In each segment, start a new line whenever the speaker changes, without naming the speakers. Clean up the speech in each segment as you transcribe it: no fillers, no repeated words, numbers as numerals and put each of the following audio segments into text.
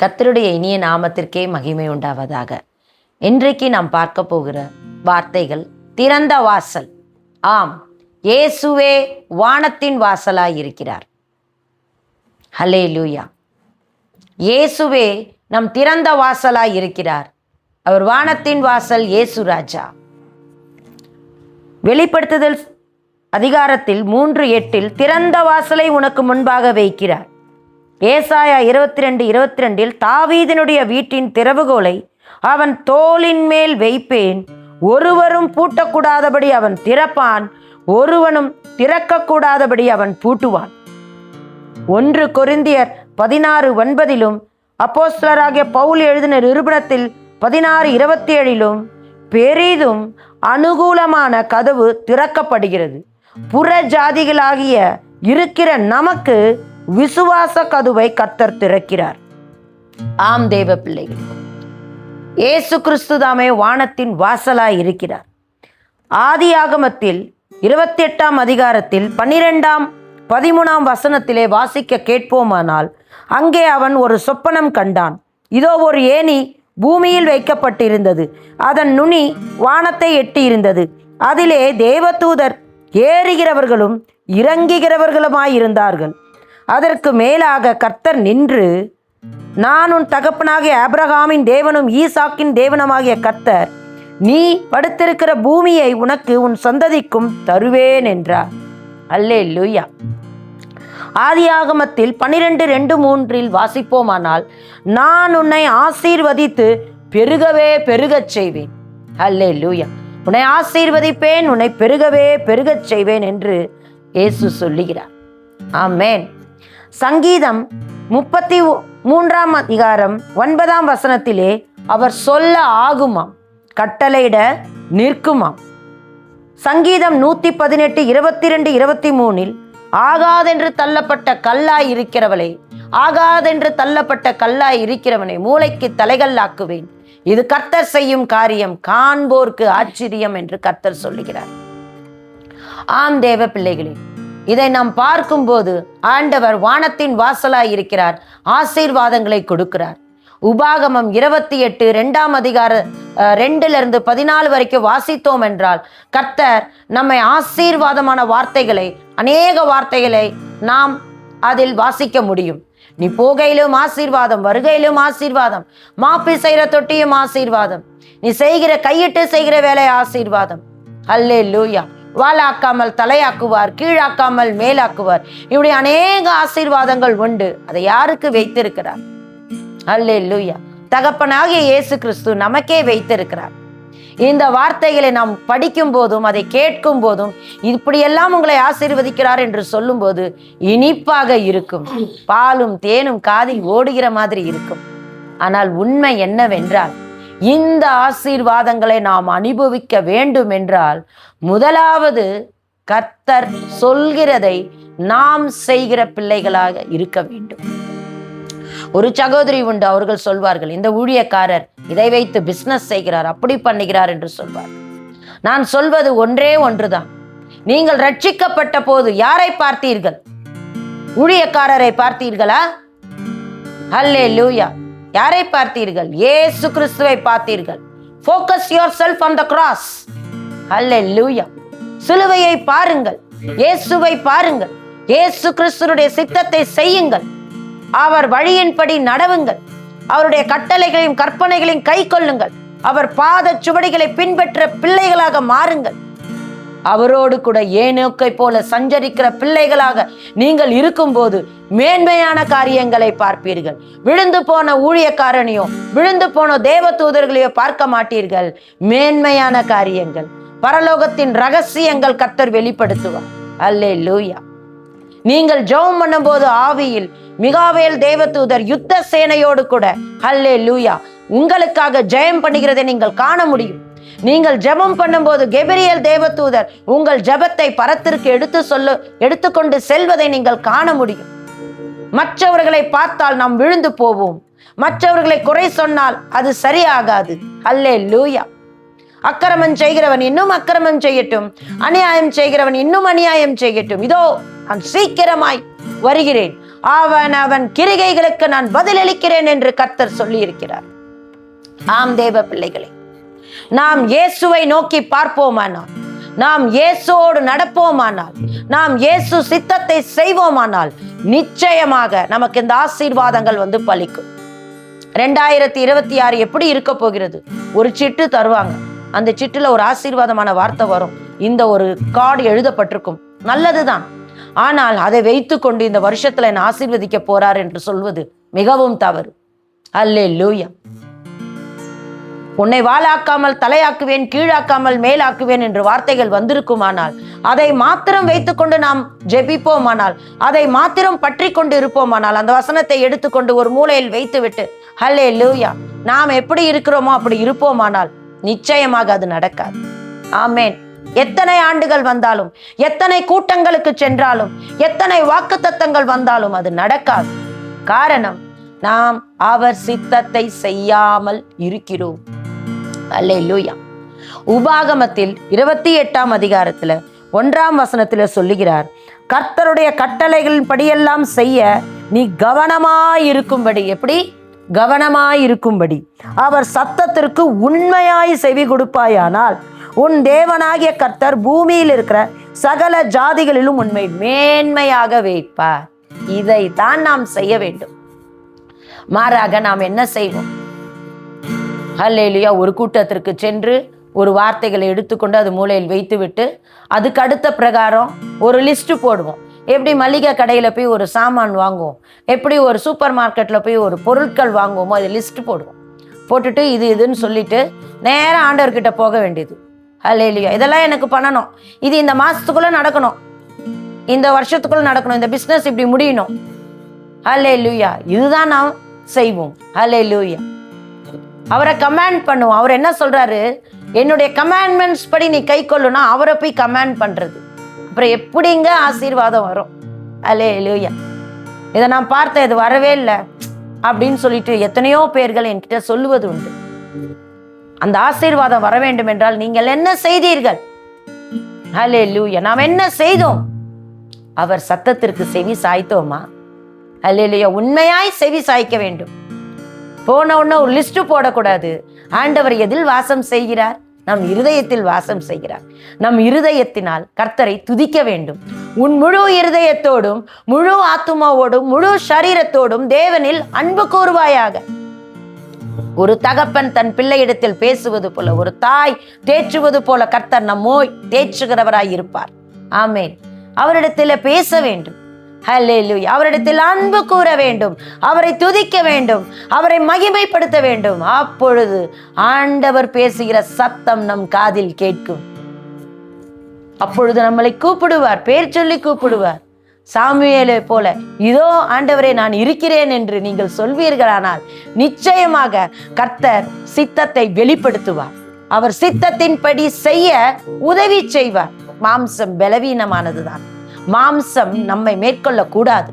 கர்த்தருடைய இனிய நாமத்திற்கே மகிமை உண்டாவதாக. இன்றைக்கு நாம் பார்க்க போகிற வார்த்தைகள் திறந்த வாசல். ஆம், இயேசுவே வானத்தின் வாசலாய் இருக்கிறார். ஹல்லேலூயா. இயேசுவே நம் திறந்த வாசலாய் இருக்கிறார். அவர் வானத்தின் வாசல். இயேசு ராஜா. வெளிப்படுத்துதல் அதிகாரத்தில் 3:8 திறந்த வாசலை உனக்கு முன்பாக வைக்கிறார். ஏசாயா 22:22 தாவீதினுடைய வீட்டின் திறவுகோலை அவன் தோளின் மேல் வைப்பேன், ஒருவரும் பூட்டக்கூடாதபடி அவன் திறப்பான், ஒருவனும் திறக்கக்கூடாதபடி அவன் பூட்டுவான். 1 கொரிந்தியர் 16:9 அப்போஸ்தலராகிய பவுல் எழுதின நிருபத்தில் 16:27 பெரிதும் அனுகூலமான கதவு திறக்கப்படுகிறது. புற ஜாதிகளாகிய இருக்கிற நமக்கு விசுவாச கதவை கர்த்தர் திறக்கிறார். ஆம் தேவ பிள்ளைகள், இயேசு கிறிஸ்து தாமே வானத்தின் வாசலாய் இருக்கிறார். ஆதியாகமத்தில் 28ஆம் அதிகாரத்தில் 12, 13 வசனத்திலே வாசிக்க கேட்போமானால், அங்கே அவன் ஒரு சொப்பனம் கண்டான். இதோ ஒரு ஏணி பூமியில் வைக்கப்பட்டிருந்தது, அதன் நுனி வானத்தை எட்டியிருந்தது, அதிலே தேவதூதர் ஏறுகிறவர்களும் இறங்குகிறவர்களுமாயிருந்தார்கள். அதற்கு மேலாக கர்த்தர் நின்று, நான் உன் தகப்பனாகிய ஆபிரகாமின் தேவனும் ஈசாக்கின் தேவனுமாகிய கர்த்தர், நீ படுத்திருக்கிற பூமியை உனக்கு உன் சந்ததிக்கும் தருவேன் என்றார். அல்லேலூயா. ஆதியாகமத்தில் 12:2-3 வாசிப்போமானால், நான் உன்னை ஆசீர்வதித்து பெருகவே பெருகச் செய்வேன். அல்லேலூயா. உன்னை ஆசீர்வதிப்பேன், உன்னை பெருகவே பெருகச் செய்வேன் என்று இயேசு சொல்லுகிறார். ஆமென். சங்கீதம் 33ஆம் அதிகாரம் 9 வசனத்திலே அவர் சொல்ல ஆகுமாம், கட்டளையிட நிற்குமாம். சங்கீதம் 118, 22, 23 ஆகாதென்று தள்ளப்பட்ட கல்லாய் இருக்கிறவளே, ஆகாதென்று தள்ளப்பட்ட கல்லாய் இருக்கிறவனை மூளைக்கு தலைகல்லாக்குவேன், இது கர்த்தர் செய்யும் காரியம், காண்போர்க்கு ஆச்சரியம் என்று கர்த்தர் சொல்லுகிறார். ஆம் தேவ பிள்ளைகளே, இதை நாம் பார்க்கும்போது ஆண்டவர் வானத்தின் வாசலாய் இருக்கிறார், ஆசீர்வாதங்களை கொடுக்கிறார். உபாகமம் 28 2ஆம் அதிகாரம் 2-14 வரைக்கும் வாசித்தோம் என்றால், கர்த்தர் நம்மை ஆசீர்வாதமான வார்த்தைகளை, அநேக வார்த்தைகளை நாம் அதில் வாசிக்க முடியும். நீ போகையிலும் ஆசீர்வாதம், வருகையிலும் ஆசீர்வாதம், மாப்பி செய்கிற தொட்டியும் ஆசீர்வாதம், நீ செய்கிற கையிட்டு செய்கிற வேலை ஆசீர்வாதம். அல்லேலூயா. வாளாக்காமல் தலையாக்குவார், கீழாக்காமல் மேலாக்குவார். இப்படி அநேக ஆசீர்வாதங்கள் உண்டு. அதை யாருக்கு வைத்திருக்கிறார்? அல்லேலூயா. தகப்பனாகிய இயேசு கிறிஸ்து நமக்கே வைத்திருக்கிறார். இந்த வார்த்தைகளை நாம் படிக்கும் போதும் அதை கேட்கும் போதும், இப்படியெல்லாம் உங்களை ஆசீர்வதிக்கிறார் என்று சொல்லும் போது இனிப்பாக இருக்கும். பாலும் தேனும் காதில் ஓடுகிற மாதிரி இருக்கும். ஆனால் உண்மை என்னவென்றால், இந்த ஆசீர்வாதங்களை நாம் அனுபவிக்க வேண்டும் என்றால், முதலாவது கர்த்தர் சொல்கிறதை நாம் செய்கிற பிள்ளைகளாக இருக்க வேண்டும். ஒரு சகோதரி உண்டு, அவர்கள் சொல்வார்கள், இந்த ஊழியக்காரர் இதை வைத்து பிசினஸ் செய்கிறார், அப்படி பண்ணுகிறார் என்று சொல்வார். நான் சொல்வது ஒன்றே ஒன்றுதான். நீங்கள் ரட்சிக்கப்பட்ட போது யாரை பார்த்தீர்கள்? ஊழியக்காரரை பார்த்தீர்களா? ஹல்லேலூயா. யாரை பார்த்தீர்கள்? இயேசு கிறிஸ்துவை பார்த்தீர்கள். Focus yourself on the cross. ஹல்லேலூயா. சிலுவையை பாருங்கள், இயேசுவை பாருங்கள், இயேசு கிறிஸ்துவுடைய சித்தத்தை செய்யுங்கள், அவர் வழியின்படி நடவுங்கள், அவருடைய கட்டளைகளையும் கற்பனைகளையும் கை கொள்ளுங்கள், அவர் பாத சுவடிகளை பின்பற்ற பிள்ளைகளாக மாறுங்கள். அவரோடு கூட ஏனோக்கை போல சஞ்சரிக்கிற பிள்ளைகளாக நீங்கள் இருக்கும்போது மேன்மையான காரியங்களை பார்ப்பீர்கள். விழுந்து போன ஊழியக்காரனையோ விழுந்து போன தேவ தூதர்களையோ பார்க்க மாட்டீர்கள். மேன்மையான காரியங்கள், பரலோகத்தின் ரகசியங்கள் கர்த்தர் வெளிப்படுத்துவார். அல்லேலூயா. நீங்கள் ஜெபம் பண்ணும்போது ஆவியில் மிகாவேல் தேவதூதர் யுத்த சேனையோடு கூட அல்லேலூயா உங்களுக்காக ஜெயம் பண்ணுகிறதை நீங்கள் காண முடியும். நீங்கள் ஜெபம் பண்ணும்போது கெபிரியேல் தேவதூதர் உங்கள் ஜெபத்தை பரத்திற்கு எடுத்துக்கொண்டு செல்வதை நீங்கள் காண முடியும். மற்றவர்களை பார்த்தால் நாம் விழுந்து போவோம். மற்றவர்களை குறை சொன்னால் அது சரியாகாது. அல்லேலூயா. அக்கிரமம் செய்கிறவன் இன்னும் அக்கிரமம் செய்யட்டும், அநியாயம் செய்கிறவன் இன்னும் அநியாயம் செய்யட்டும், இதோ நான் சீக்கிரமாய் வருகிறேன். அவன் அவன் கிரிகைகளுக்கு நான் பதிலளிக்கிறேன் என்று கர்த்தர் சொல்லி இருக்கிறார். ஆம் தேவ பிள்ளைகளே, நாம் இயேசுவை நோக்கி பார்ப்போமானால், நாம் இயேசுவோடு நடப்போமானால், நாம் இயேசு சித்தத்தை செய்வோமானால் நிச்சயமாக நமக்கு இந்த ஆசீர்வாதங்கள் பலிக்கும். 2026 எப்படி இருக்க போகிறது? ஒரு சிட்டு தருவாங்க, அந்த சிட்டுல ஒரு ஆசீர்வாதமான வார்த்தை வரும், இந்த ஒரு கார்டு எழுதப்பட்டிருக்கும், நல்லதுதான். ஆனால் அதை வைத்து கொண்டு இந்த வருஷத்துல என்ன ஆசீர்வதிக்க போறார் என்று சொல்வது மிகவும் தவறு. அல்லேலூயா. உன்னை வாளாக்காமல் தலையாக்குவேன், கீழாக்காமல் மேலாக்குவேன் என்று வார்த்தைகள் வந்திருக்குமானால் அதை மாத்திரம் வைத்துக்கொண்டு நாம் ஜெபிப்போமானால், அதை மாத்திரம் பற்றி கொண்டு இருப்போமானால், அந்த வசனத்தை எடுத்துக்கொண்டு ஒரு மூலையில் வைத்து விட்டு அல்லேலூயா நாம் எப்படி இருக்கிறோமோ அப்படி இருப்போமானால் நிச்சயமாக அது நடக்காது. ஆமேன். எத்தனை ஆண்டுகள் வந்தாலும், எத்தனை கூட்டங்களுக்கு சென்றாலும், எத்தனை வாக்குத்தத்தங்கள் வந்தாலும் அது நடக்காது. காரணம், நாம் அவர் சித்தத்தை செய்யாமல் இருக்கிறோம். அல்லேலூயா. உபாகமத்தில் 28ஆம் அதிகாரத்துல 1ஆம் வசனத்துல சொல்லுகிறார், கர்த்தருடைய கட்டளைகளின் படியெல்லாம் செய்ய நீ கவனமாயிருக்கும்படி. எப்படி? கவனமாயிருக்கும்படி அவர் சத்தத்திற்கு உண்மையாய் செவி கொடுப்பாயானால் உன் தேவனாகிய கர்த்தர் பூமியில் இருக்கிற சகல ஜாதிகளிலும் உண்மை மேன்மையாக வைப்பார். இதைத்தான் நாம் செய்ய வேண்டும். மாறாக நாம் என்ன செய்வோம்? அல்லேலூயா. ஒரு கூட்டத்திற்கு சென்று ஒரு வார்த்தைகளை எடுத்துக்கொண்டு அது மூலையில் வைத்து விட்டு அதுக்கு அடுத்த பிரகாரம் ஒரு லிஸ்ட் போடுவோம். எப்படி மளிகை கடையில் போய் ஒரு சாமான் வாங்குவோம், எப்படி ஒரு சூப்பர் மார்க்கெட்டில் போய் ஒரு பொருட்கள் வாங்குவோமோ அது லிஸ்ட் போடுவோம். போட்டுட்டு இது இதுன்னு சொல்லிட்டு நேராக ஆண்டவர்கிட்ட போக வேண்டியது. அல்லேலூயா. இதெல்லாம் எனக்கு பண்ணணும், இது இந்த மாசத்துக்குள்ள நடக்கணும், இந்த வருஷத்துக்குள்ள நடக்கணும், இந்த பிஸ்னஸ் இப்படி முடியணும். அல்லேலூயா. இதுதான் நாம் செய்வோம். அல்லேலூயா. அவரை கமாண்ட் பண்ணுவோம். அவர் என்ன சொல்றாரு? என்னுடைய கமாண்ட்மெண்ட்ஸ் படி நீ கை கொள்ளுனா அவரை போய் கமாண்ட் பண்றது. அப்புறம் எப்படிங்க ஆசீர்வாதம் வரும்? அல்லேலூயா. இதை நான் பார்த்தேன், இது வரவே இல்லை அப்படின்னு சொல்லிட்டு எத்தனையோ பேர்கள் என்கிட்ட சொல்லுவது உண்டு. அந்த ஆசீர்வாதம் வர வேண்டும் என்றால் நீங்கள் என்ன செய்தீர்கள்? அல்லேலூயா. நாம் என்ன செய்தோம்? அவர் சத்தத்திற்கு செவி சாய்த்தோமா? அல்லேலூயா. உண்மையாய் செவி சாய்க்க வேண்டும். போன உடனே ஒரு லிஸ்ட் போடக்கூடாது. ஆண்டவர் எதில் வாசம் செய்கிறார்? நம் இருதயத்தில் வாசம் செய்கிறார். நம் இருதயத்தினால் கர்த்தரை துதிக்க வேண்டும். உன் முழு இருதயத்தோடும், முழு ஆத்துமாவோடும், முழு சரீரத்தோடும் தேவனில் அன்பு கூறுவாயாக. ஒரு தகப்பன் தன் பிள்ளையிடத்தில் பேசுவது போல, ஒரு தாய் தேற்றுவது போல கர்த்தர் நம்மோய் தேற்றுகிறவராய் இருப்பார். ஆமேன். அவரிடத்தில் பேச வேண்டும். ஹல்லேலூயா. அவரிடத்தில் அன்பு கூற வேண்டும், அவரை துதிக்க வேண்டும், அவரை மகிமைப்படுத்த வேண்டும். அப்பொழுது ஆண்டவர் பேசுகிற சத்தம் நம் காதில் கேட்கும். அப்பொழுது நம்மளை கூப்பிடுவார், பேர் சொல்லி கூப்பிடுவார். சாமுவேலை போல, இதோ ஆண்டவரே நான் இருக்கிறேன் என்று நீங்கள் சொல்வீர்களானால் நிச்சயமாக கர்த்தர் சித்தத்தை வெளிப்படுத்துவார். அவர் சித்தத்தின்படி செய்ய உதவி செய்வார். மாம்சம் பலவீனமானதுதான். மாம்சம் நம்மை மேற்கொள்ள கூடாது.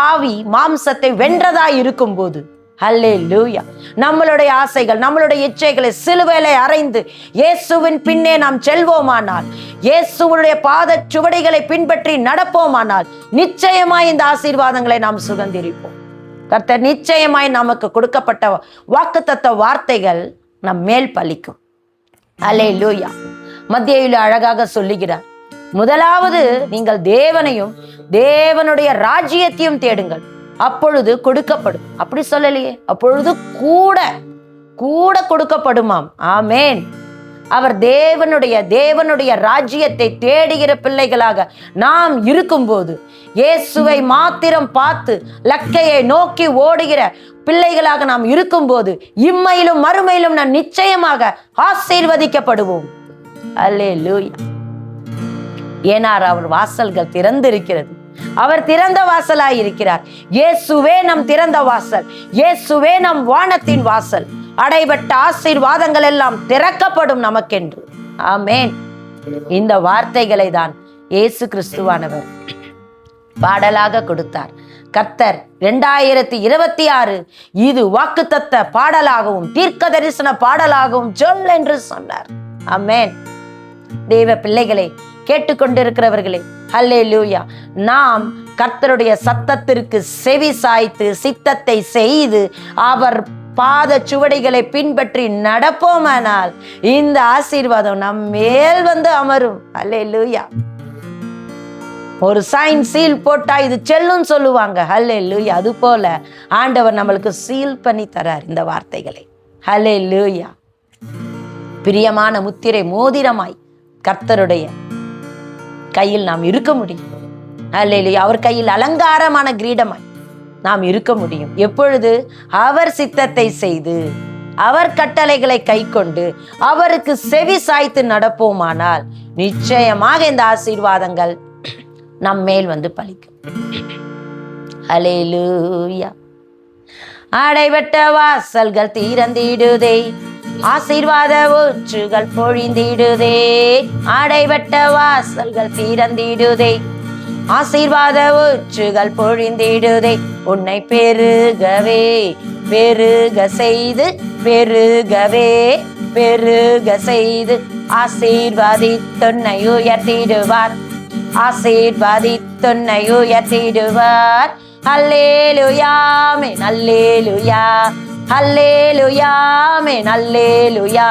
ஆவி மாம்சத்தை வென்றதாய் இருக்கும் போது அல்லேலூயா நம்மளுடைய ஆசைகள், நம்மளுடைய இச்சைகளை சிலுவையிலே அறைந்து இயேசுவின் பின்னே நாம் செல்வோமானால், இயேசுவுடைய பாத சுவடிகளை பின்பற்றி நடப்போமானால் நிச்சயமாய் இந்த ஆசீர்வாதங்களை நாம் சுதந்திரிப்போம். கர்த்தர் நிச்சயமாய் நமக்கு கொடுக்கப்பட்ட வாக்குத்தத்த வார்த்தைகள் நம் மேல் பலிக்கும். அல்லேலூயா. மத்தேயுவில் அழகாக சொல்லுகிறார், முதலாவது நீங்கள் தேவனையும் தேவனுடைய ராஜ்யத்தையும் தேடுங்கள், அப்பொழுது கொடுக்கப்படும். அப்படி சொல்லலையே, அப்பொழுது கூட கூட கொடுக்கப்படுமாம். ஆமேன். அவர் தேவனுடைய ராஜ்யத்தை தேடுகிற பிள்ளைகளாக நாம் இருக்கும்போது, இயேசுவை மாத்திரம் பார்த்து லக்கையை நோக்கி ஓடுகிற பிள்ளைகளாக நாம் இருக்கும்போது, இம்மையிலும் மறுமையிலும் நாம் நிச்சயமாக ஆசீர்வதிக்கப்படுவோம். அல்லேலூயா. ஏனார் அவர் வாசல்கள் திறந்திருக்கிறது. அவர் திறந்த வாசலாய் இருக்கிறார். இயேசுவே நம் திறந்த வாசல், இயேசுவே நம் வானத்தின் வாசல். அடைபட்ட ஆசீர்வாதங்கள் எல்லாம் திறக்கப்படும் நமக்கென்று. ஆமேன். இந்த வார்த்தைகளை தான் இயேசு கிறிஸ்துவானவர் பாடலாக கொடுத்தார். கர்த்தர் 2026 இது வாக்குத்தத்த பாடலாகவும் தீர்க்க தரிசன பாடலாகவும் சொல் என்று சொன்னார். ஆமேன். தேவ பிள்ளைகளே, கேட்டுக்கொண்டிருக்கிறவர்களே, ஹல்லேலூயா. நாம் கர்த்தருடைய சத்தத்திற்கு செவி சாய்த்து சித்தத்தை செய்து அவர் பாத சுவடிகளை பின்பற்றி நடப்போமானால் இந்த ஆசீர்வாதம் நம் மேல் வந்து அமரும். ஹல்லேலூயா. ஒரு சைன் சீல் போட்டா இது செல்லும் சொல்லுவாங்க. ஹல்லேலூயா. அது போல ஆண்டவர் நம்மளுக்கு சீல் பண்ணி தரார் இந்த வார்த்தைகளை. ஹல்லேலூயா. பிரியமான முத்திரை மோதிரமாய் கர்த்தருடைய கையில் நாம் இருக்க முடியும். ஹல்லேலூயா. அவர் கையில் அலங்காரமான கிரீடமாய் நாம் இருக்க முடியும். எப்பொழுது? அவர் சித்தத்தை செய்து அவர் கட்டளைகளை கை கொண்டு அவருக்கு செவி சாய்த்து நடப்போமானால் நிச்சயமாக இந்த ஆசீர்வாதங்கள் நம் மேல் வந்து பலிக்கும். ஹல்லேலூயா. அடைபட்ட வாசல்கள் திறந்திடுதே, ஆசீர்வாத ஊற்றுகள் பொழிந்திடுதே. அடைபட்ட வாசல்கள் திறந்திடுதே, ஆசீர்வாத ஊற்றுகள் பொழிந்திடுதே. உன்னை பெருகவே பெருக செய்து பெருகவே பெருக செய்து ஆசீர்வாதித்துன்னை உயர்த்திடுவார். ஆசீர்வாதித்துன்னை உயர்த்திடுவார். அல்லேலூயா ஆமென். அல்லேலூயா. அல்லேலூயா ஆமென். அல்லேலூயா.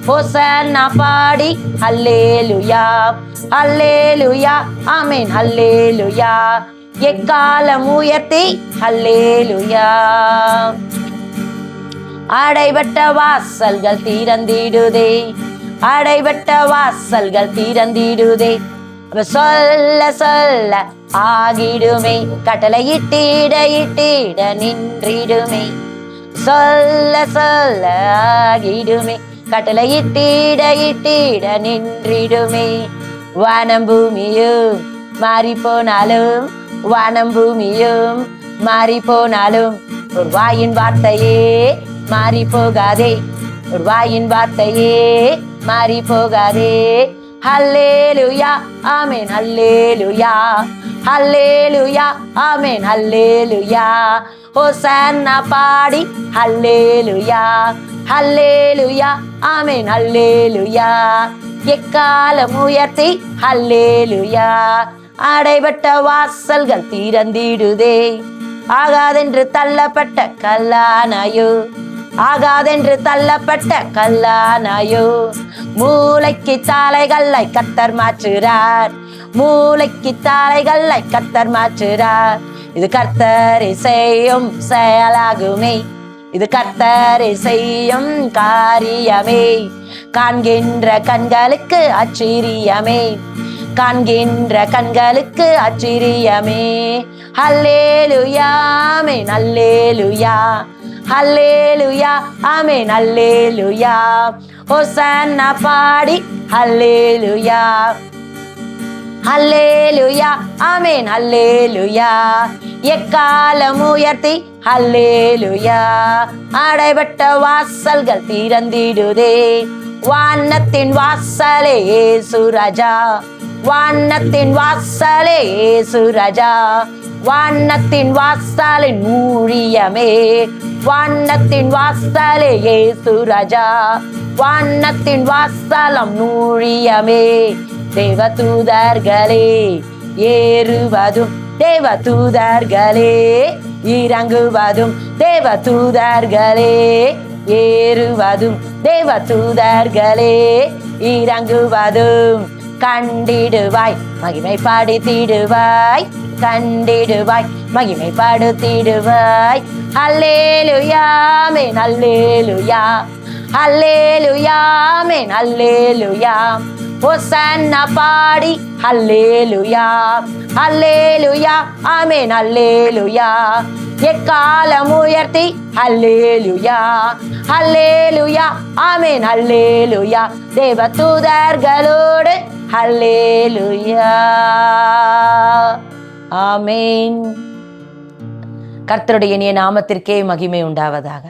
ஹோசன்னா பாடி அல்லேலூயா. அல்லேலூயா ஆமென். அல்லேலூயா. எக்காலம் உயர்த்தி அல்லேலூயா. அடைபட்ட வாசல்கள் திறந்திடுதே, அடைபட்ட வாசல்கள் திறந்திடுதே. சொல்ல சொல்ல ஆகிடுமே, கட்டளையிட்டிட இட்டிட நின்றிடுமே. சொல்ல சொல்ல ஆகிடுமே, கட்டளையிட்டிட இட்டிட நின்றிடுமே. வானம் பூமியும் மாறி போனாலும், வானம் பூமியும் மாறி போனாலும் ஒரு வாயின் வார்த்தையே மாறி போகாதே, ஒரு வாயின் வார்த்தையே மாறி போகாதே. ஹல்லேலூயா ஆமென். ஹல்லேலூயா. ஹல்லேலூயா ஆமென். ஹல்லேலூயா. ஹோசன்னா பாடி ஹல்லேலூயா. ஹல்லேலூயா ஆமென். ஹல்லேலூயா. எக்காலம் உயர்த்தி ஹல்லேலூயா. அடைபட்ட வாசல்கள் திறந்திடுதே, ஆகாதென்று தள்ளப்பட்ட கல்லானாயோ, ஆகாதென்று தள்ளப்பட்ட கல்லானாயோ. மூளைக்கு தாளைகளை கர்த்தர் மாற்றுறார், மூளைக்கு தாளைகளை கர்த்தர் மாற்றுறார். இது கர்த்தரை செய்யும் செயலாகுமே, இது கர்த்தரை செய்யும் காரியமே. காண்கின்ற கண்களுக்கு ஆச்சரியமே, காண்கின்ற கண்களுக்கு ஆச்சரியமே. ஹல்லேலூயா ஆமென். ஹல்லேலூயா. ஹல்லேலூயா ஆமென். ஹல்லேலூயா. ஹோசன்னா பாடி ஹல்லேலூயா. ஹல்லேலூயா ஆமென். ஹல்லேலூயா. எக்காலம் உயர்த்தி ஹல்லேலூயா. அடைபட்ட வாசல்கள் திறந்திடுதே, வானத்தின் வாசலே இயேசு ராஜா. வானத்தின் வாசலே இயேசு ராஜா. வானத்தின் வாசலின் ஊழியமே, வானத்தின் வாசலே இயேசு ராஜா. வானத்தின் வாசலம் ஊழியமே. தேவதூதர்களே ஏறுவதும், தேவதூதர்களே இறங்குவதும், தேவதூதர்களே ஏறுவதும், தேவதூதர்களே இறங்குவதும். கண்டிடுவாய் மகிமை பாடுத்திடுவாய், கண்டிடுவாய் மகிமை பாடுத்திடுவாய். அல்லேலூயா ஆமென். அல்லேலூயா. அல்லேலூயா ஆமென். அல்லேலூயா. ஹோசன்னா பாடி அல்லேலூயா. அல்லேலூயா ஆமென். அல்லேலூயா. எக்காலம் உயர்த்தி அல்லேலூயா. அல்லேலூயா ஆமென். அல்லேலூயா. தேவதூதர்களோடு அல்லேலூயா ஆமென். கர்த்தருடைய இனிய நாமத்திற்கே மகிமை உண்டாவதாக.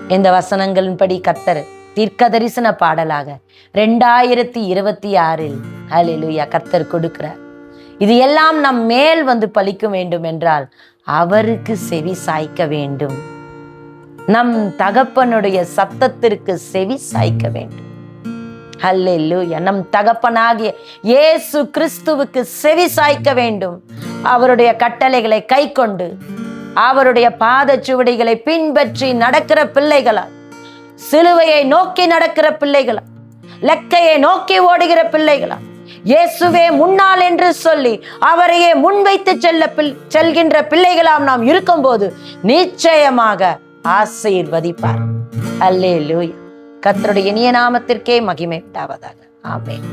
இந்த வசனங்களின்படி கர்த்தர் தீர்க்க தரிசன பாடலாக 2026 ஹல்லேலூயா கர்த்தர் கொடுக்கிறார். இது எல்லாம் நம் மேல் வந்து பலிக்க வேண்டும் என்றால் அவருக்கு செவி சாய்க்க வேண்டும். நம் தகப்பனுடைய சத்தத்திற்கு செவி சாய்க்க வேண்டும். ஹல்லேலூயா. நம் தகப்பனாகிய இயேசு கிறிஸ்துவுக்கு செவி சாய்க்க வேண்டும். அவருடைய கட்டளைகளை கை கொண்டு அவருடைய பாதச்சுவடிகளை பின்பற்றி நடக்கிற பிள்ளைகளா, சிலுவையை நோக்கி நடக்கிற பிள்ளைகளா, லக்கையை நோக்கி ஓடுகிற பிள்ளைகளா, இயேசுவே முன்னால் என்று சொல்லி அவரையே முன்வைத்து செல்கின்ற பிள்ளைகளாம் நாம் இருக்கும்போது நிச்சயமாக ஆசீர்வதிப்பார். அல்லேலூயா. கர்த்தருடைய இனிய நாமத்திற்கே மகிமை உண்டாவதாக. ஆமென்.